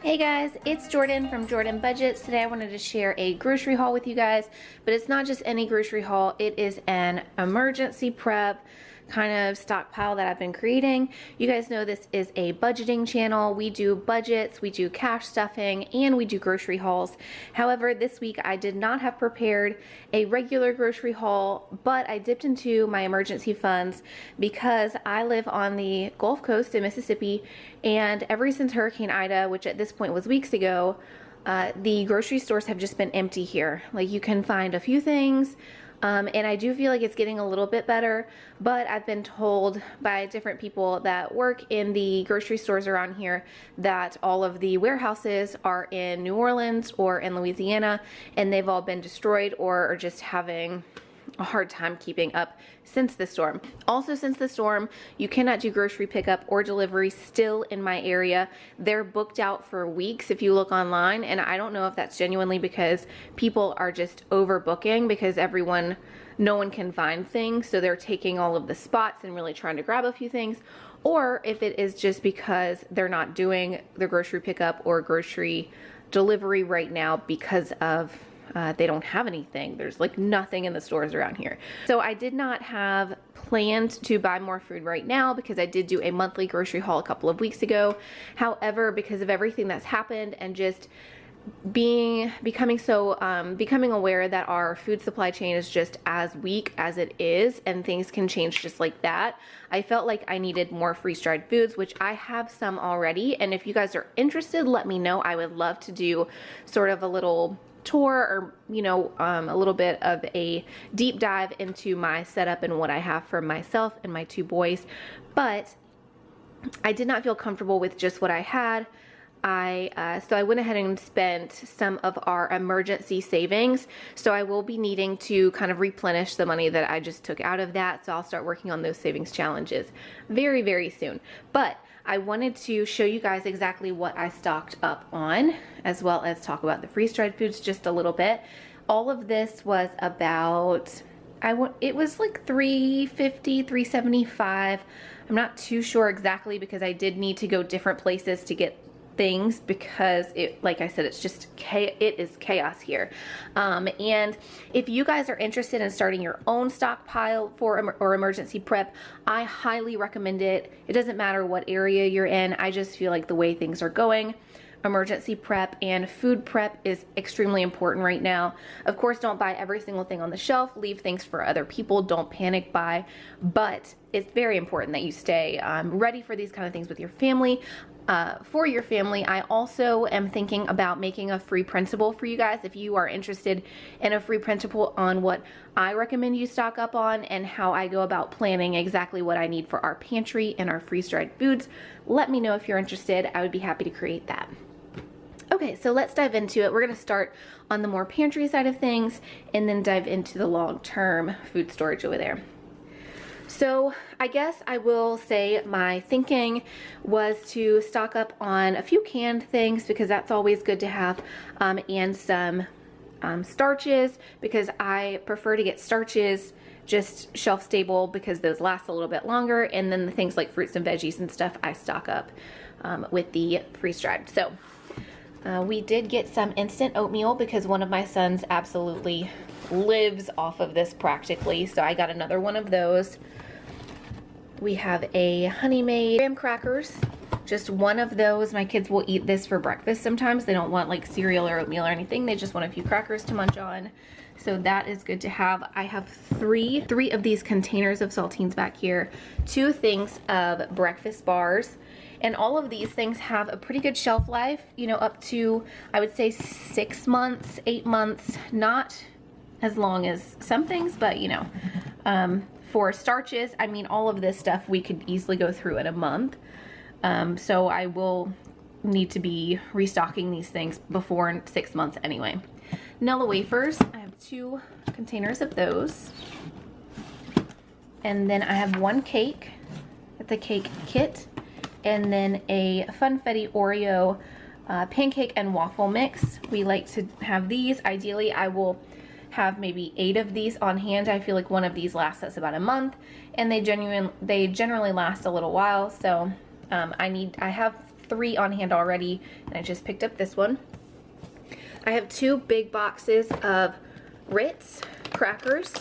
Hey guys, it's Jordan from Jordan Budgets. Today I wanted to share a grocery haul with you guys, but it's not just any grocery haul, it is an emergency prep kind of stockpile that I've been creating. You guys know this is a budgeting channel. We do budgets, we do cash stuffing, and we do grocery hauls. However, this week I did not have prepared a regular grocery haul, but I dipped into my emergency funds because I live on the Gulf Coast in Mississippi, and ever since Hurricane Ida, which at this point was weeks ago, the grocery stores have just been empty here. Like, you can find a few things, and I do feel like it's getting a little bit better, but I've been told by different people that work in the grocery stores around here that all of the warehouses are in New Orleans or in Louisiana, and they've all been destroyed or are just having a hard time keeping up since the storm. Also, since the storm, you cannot do grocery pickup or delivery still in my area. They're booked out for weeks if you look online, and I don't know if that's genuinely because people are just overbooking because no one can find things, so they're taking all of the spots and really trying to grab a few things, or if it is just because they're not doing the grocery pickup or grocery delivery right now because of they don't have anything. There's like nothing in the stores around here. So I did not have planned to buy more food right now because I did do a monthly grocery haul a couple of weeks ago. However, because of everything that's happened and just becoming aware that our food supply chain is just as weak as it is and things can change just like that, I felt like I needed more freeze-dried foods, which I have some already. And if you guys are interested, let me know. I would love to do sort of a little tour or a little bit of a deep dive into my setup and what I have for myself and my two boys, but I did not feel comfortable with just what I had. So I went ahead and spent some of our emergency savings, so I will be needing to kind of replenish the money that I just took out of that, so I'll start working on those savings challenges very, very soon. But I wanted to show you guys exactly what I stocked up on, as well as talk about the freeze-dried foods just a little bit. All of this was about, it was like $350, $375. I'm not too sure exactly because I did need to go different places to get things because like I said, it is chaos here. And if you guys are interested in starting your own stockpile or emergency prep, I highly recommend it. It doesn't matter what area you're in. I just feel like the way things are going, emergency prep and food prep is extremely important right now. Of course, don't buy every single thing on the shelf. Leave things for other people. Don't panic buy. But it's very important that you stay ready for these kind of things with your family. For your family, I also am thinking about making a free printable for you guys. If you are interested in a free printable on what I recommend you stock up on and how I go about planning exactly what I need for our pantry and our freeze-dried foods, let me know if you're interested. I would be happy to create that. Okay, so let's dive into it. We're going to start on the more pantry side of things and then dive into the long-term food storage over there. So I guess I will say my thinking was to stock up on a few canned things because that's always good to have, and some starches because I prefer to get starches just shelf stable because those last a little bit longer, and then the things like fruits and veggies and stuff I stock up with the freeze-dried. So we did get some instant oatmeal because one of my sons absolutely lives off of this practically, so I got another one of those. We have a Honey Made graham crackers, just one of those. My kids will eat this for breakfast sometimes. They don't want like cereal or oatmeal or anything. They just want a few crackers to munch on. So that is good to have. I have three of these containers of saltines back here, 2 things of breakfast bars, and all of these things have a pretty good shelf life, up to, I would say 6 months, 8 months, not as long as some things, but for starches, I mean, all of this stuff we could easily go through in a month. So I will need to be restocking these things before 6 months anyway. Nilla wafers, I have 2 containers of those. And then I have 1 cake, the cake kit, and then a Funfetti Oreo pancake and waffle mix. We like to have these. Ideally, I will have maybe 8 of these on hand. I feel like one of these lasts us about a month, and they generally last a little while. So I have 3 on hand already, and I just picked up this one. I have 2 big boxes of Ritz Crackers.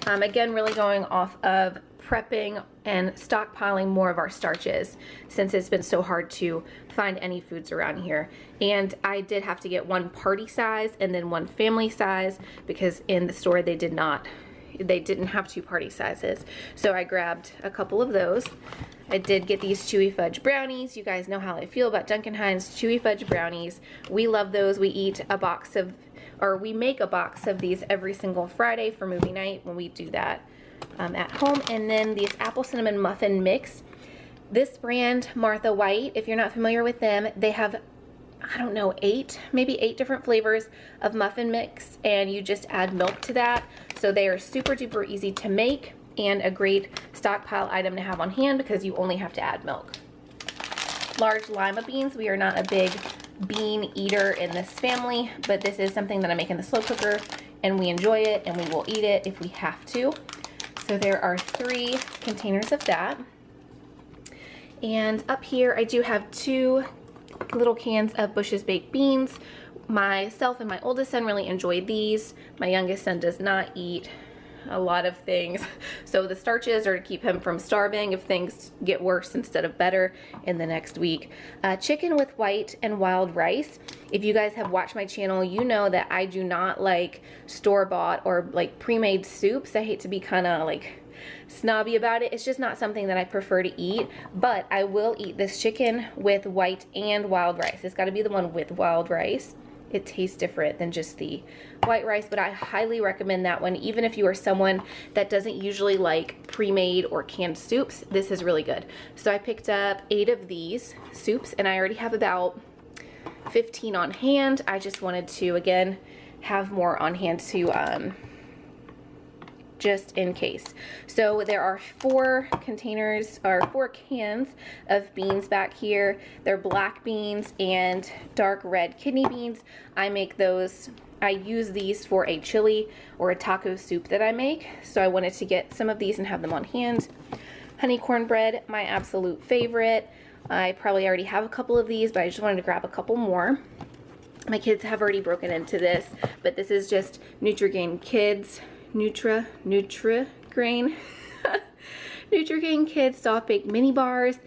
Again, really going off of prepping and stockpiling more of our starches since it's been so hard to find any foods around here. And I did have to get 1 party size and then 1 family size because in the store they didn't have 2 party sizes. So I grabbed a couple of those. I did get these chewy fudge brownies. You guys know how I feel about Duncan Hines chewy fudge brownies. We love those. We eat a box of, or we make a box of these every single Friday for movie night when we do that at home. And then these apple cinnamon muffin mix. This brand, Martha White, if you're not familiar with them, they have, I don't know, maybe 8 different flavors of muffin mix, and you just add milk to that. So they are super duper easy to make and a great stockpile item to have on hand because you only have to add milk. Large lima beans. We are not a big bean eater in this family, but this is something that I make in the slow cooker and we enjoy it and we will eat it if we have to. So there are 3 containers of that. And up here I do have 2 little cans of Bush's baked beans. Myself and my oldest son really enjoy these. My youngest son does not eat a lot of things, so the starches are to keep him from starving if things get worse instead of better in the next week. Chicken with white and wild rice. If you guys have watched my channel, you know that I do not like store-bought or like pre-made soups. I hate to be kind of like snobby about it. It's just not something that I prefer to eat, but I will eat this chicken with white and wild rice. It's got to be the one with wild rice. It tastes different than just the white rice, but I highly recommend that one. Even if you are someone that doesn't usually like pre-made or canned soups, this is really good. So I picked up 8 of these soups and I already have about 15 on hand. I just wanted to, again, have more on hand to just in case. So there are 4 containers or 4 cans of beans back here. They're black beans and dark red kidney beans. I make those, I use these for a chili or a taco soup that I make. So I wanted to get some of these and have them on hand. Honey cornbread, my absolute favorite. I probably already have a couple of these, but I just wanted to grab a couple more. My kids have already broken into this, but this is just Nutrigrain Kids Nutrigrain Kids soft baked mini bars.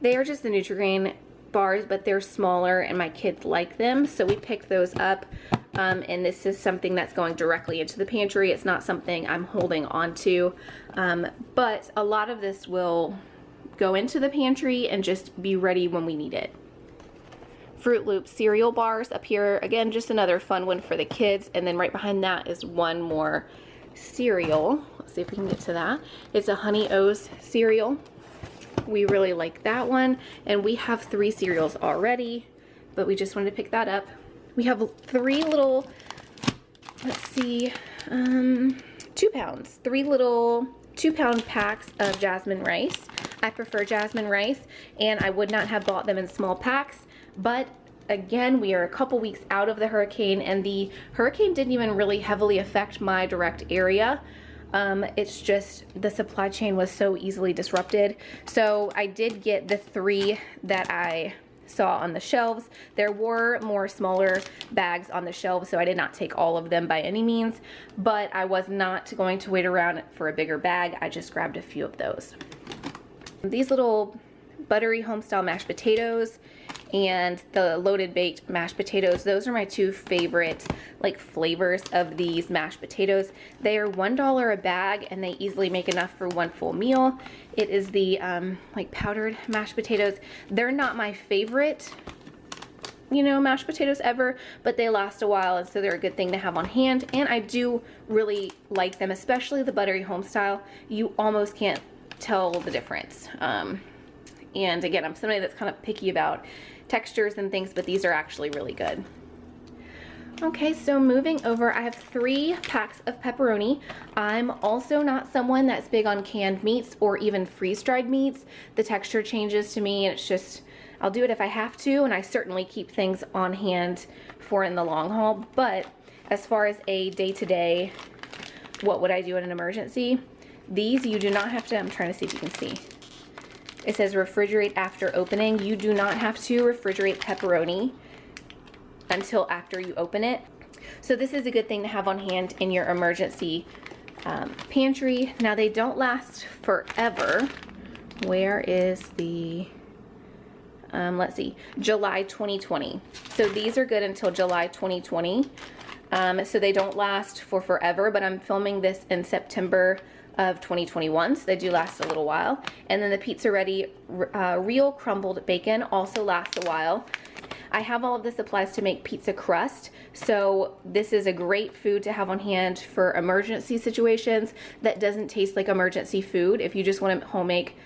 They are just the Nutrigrain bars, but they're smaller and my kids like them, so we picked those up. And this is something that's going directly into the pantry. It's not something I'm holding on to, but a lot of this will go into the pantry and just be ready when we need it. Froot Loop cereal bars up here. Again, just another fun one for the kids. And then right behind that is one more cereal. Let's see if we can get to that. It's a Honey O's cereal. We really like that one, and we have 3 cereals already, but we just wanted to pick that up. We have 3 little, let's see, 2 pounds, 3 little 2-pound packs of Jasmine Rice. I prefer Jasmine Rice, and I would not have bought them in small packs, but again, we are a couple weeks out of the hurricane, and the hurricane didn't even really heavily affect my direct area. It's just the supply chain was so easily disrupted. So I did get the 3 that I saw on the shelves. There were more smaller bags on the shelves, so I did not take all of them by any means, but I was not going to wait around for a bigger bag. I just grabbed a few of those. These little buttery homestyle mashed potatoes and the loaded baked mashed potatoes, those are my 2 favorite like flavors of these mashed potatoes. They are $1 a bag and they easily make enough for 1 full meal. It is the like powdered mashed potatoes. They're not my favorite, you know, mashed potatoes ever, but they last a while, and so they're a good thing to have on hand, and I do really like them, especially the buttery homestyle. You almost can't tell the difference. And again, I'm somebody that's kind of picky about textures and things, but these are actually really good. Okay, so moving over, I have 3 packs of pepperoni. I'm also not someone that's big on canned meats or even freeze-dried meats. The texture changes to me, and it's just, I'll do it if I have to, and I certainly keep things on hand for in the long haul. But as far as a day-to-day, what would I do in an emergency? These you do not have to, I'm trying to see if you can see. It says refrigerate after opening. You do not have to refrigerate pepperoni until after you open it. So this is a good thing to have on hand in your emergency pantry. Now they don't last forever. Where is the, let's see, July 2020. So these are good until July 2020. So they don't last for forever, but I'm filming this in September of 2021, so they do last a little while. And then the Pizza Ready real crumbled bacon also lasts a while. I have all of the supplies to make pizza crust, so this is a great food to have on hand for emergency situations that doesn't taste like emergency food. If you just want to home make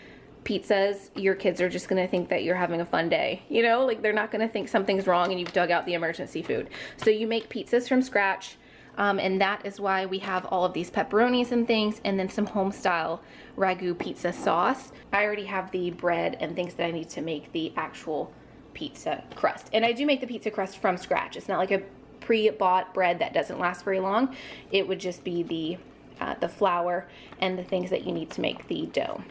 pizzas, your kids are just going to think that you're having a fun day. You know, like they're not going to think something's wrong and you've dug out the emergency food. So you make pizzas from scratch, and that is why we have all of these pepperonis and things, and then some home style ragu pizza sauce. I already have the bread and things that I need to make the actual pizza crust. And I do make the pizza crust from scratch. It's not like a pre-bought bread that doesn't last very long. It would just be the flour and the things that you need to make the dough.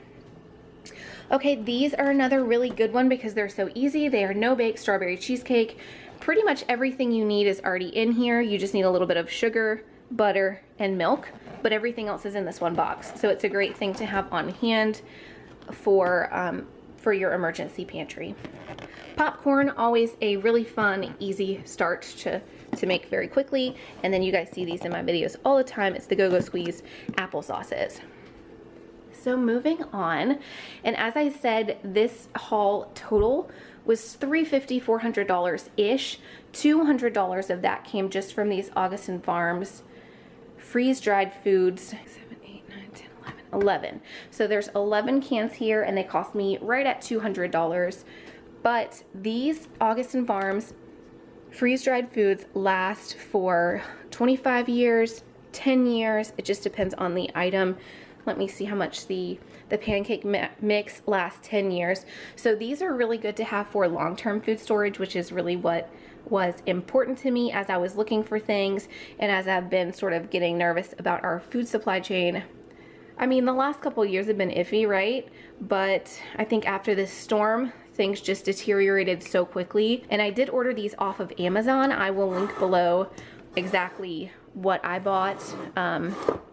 Okay, these are another really good one because they're so easy. They are no-bake strawberry cheesecake. Pretty much everything you need is already in here. You just need a little bit of sugar, butter, and milk, but everything else is in this one box. So it's a great thing to have on hand for your emergency pantry. Popcorn, always a really fun, easy start to make very quickly. And then you guys see these in my videos all the time. It's the Go-Go Squeeze applesauces. So moving on, and as I said, this haul total was $350, $400-ish. $200 of that came just from these Augason Farms freeze-dried foods. 6, 7, 8, 9, 10, 11. So there's 11 cans here, and they cost me right at $200. But these Augason Farms freeze-dried foods last for 25 years, 10 years. It just depends on the item. Let me see how much the pancake mix lasts 10 years. So these are really good to have for long-term food storage, which is really what was important to me as I was looking for things and as I've been sort of getting nervous about our food supply chain. I mean, the last couple of years have been iffy, right? But I think after this storm, things just deteriorated so quickly. And I did order these off of Amazon. I will link below exactly what I bought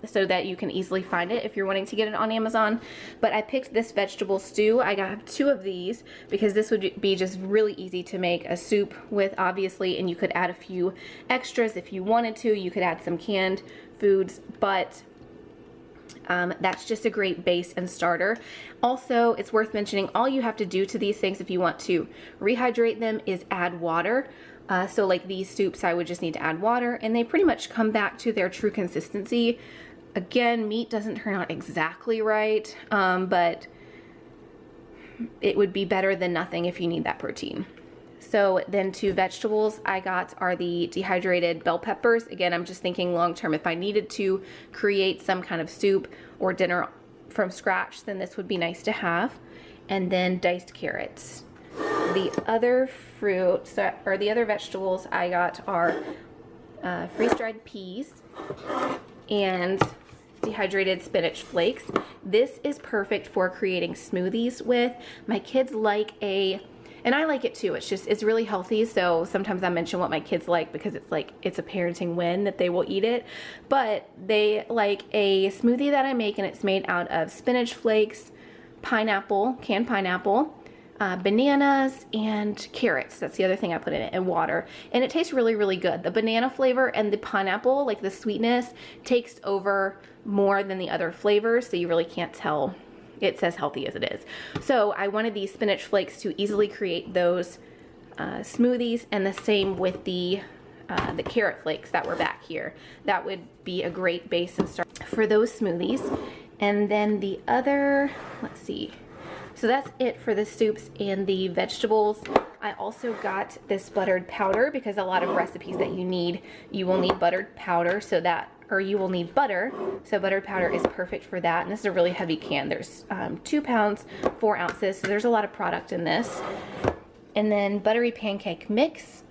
so that you can easily find it if you're wanting to get it on Amazon. But I picked this vegetable stew. I got 2 of these because this would be just really easy to make a soup with, obviously, and you could add a few extras if you wanted to. You could add some canned foods, but that's just a great base and starter. Also, it's worth mentioning, all you have to do to these things if you want to rehydrate them is add water. So like these soups, I would just need to add water, and they pretty much come back to their true consistency. Again, meat doesn't turn out exactly right, but it would be better than nothing if you need that protein. So then 2 vegetables I got are the dehydrated bell peppers. Again, I'm just thinking long term, if I needed to create some kind of soup or dinner from scratch, then this would be nice to have. And then diced carrots. The other fruits, or the other vegetables I got are freeze-dried peas and dehydrated spinach flakes. This is perfect for creating smoothies with. My kids like and I like it too. It's really healthy. So sometimes I mention what my kids like because it's a parenting win that they will eat it. But they like a smoothie that I make, and it's made out of spinach flakes, pineapple, canned pineapple, bananas, and carrots. That's the other thing I put in it, and water. And it tastes really, really good. The banana flavor and the pineapple, like the sweetness, takes over more than the other flavors, so you really can't tell. It's as healthy as it is. So I wanted these spinach flakes to easily create those smoothies, and the same with the carrot flakes that were back here. That would be a great base and start for those smoothies. And then the other, let's see. So that's it for the soups and the vegetables. I also got this buttered powder because a lot of recipes that you will need buttered powder, or you will need butter. So buttered powder is perfect for that. And this is a really heavy can. There's 2 pounds, 4 ounces. So there's a lot of product in this. And then buttery pancake mix.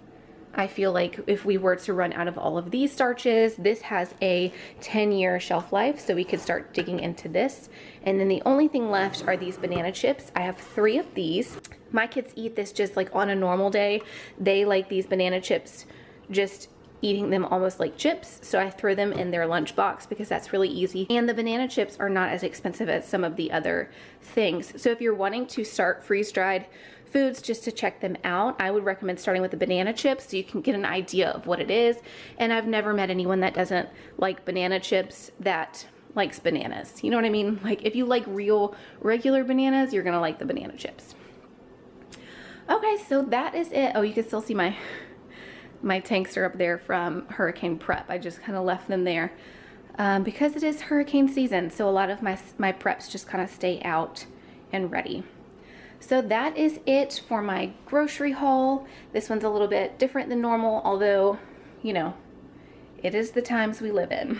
I feel like if we were to run out of all of these starches, this has a 10-year shelf life, so we could start digging into this. And then the only thing left are these banana chips. I have 3 of these. My kids eat this just like on a normal day. They like these banana chips, just eating them almost like chips, so I throw them in their lunchbox because that's really easy. And the banana chips are not as expensive as some of the other things. So if you're wanting to start freeze-dried foods just to check them out, I would recommend starting with the banana chips so you can get an idea of what it is. And I've never met anyone that doesn't like banana chips that likes bananas. You know what I mean? Like if you like real regular bananas, you're gonna like the banana chips. Okay, so that is it. Oh, you can still see my tanks are up there from hurricane prep. I just kind of left them there because it is hurricane season, so a lot of my preps just kind of stay out and ready. So that is it for my grocery haul. This one's a little bit different than normal, although, you know, it is the times we live in.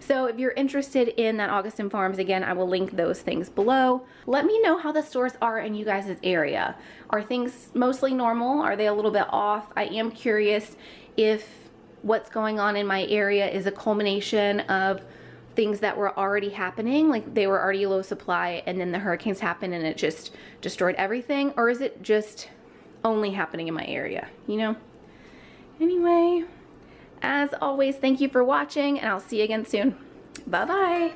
So if you're interested in that Augason Farms, again, I will link those things below. Let me know how the stores are in you guys' area. Are things mostly normal? Are they a little bit off? I am curious if what's going on in my area is a culmination of things that were already happening, like they were already low supply and then the hurricanes happened and it just destroyed everything, or is it just only happening in my area, you know? Anyway, as always, thank you for watching and I'll see you again soon. Bye-bye.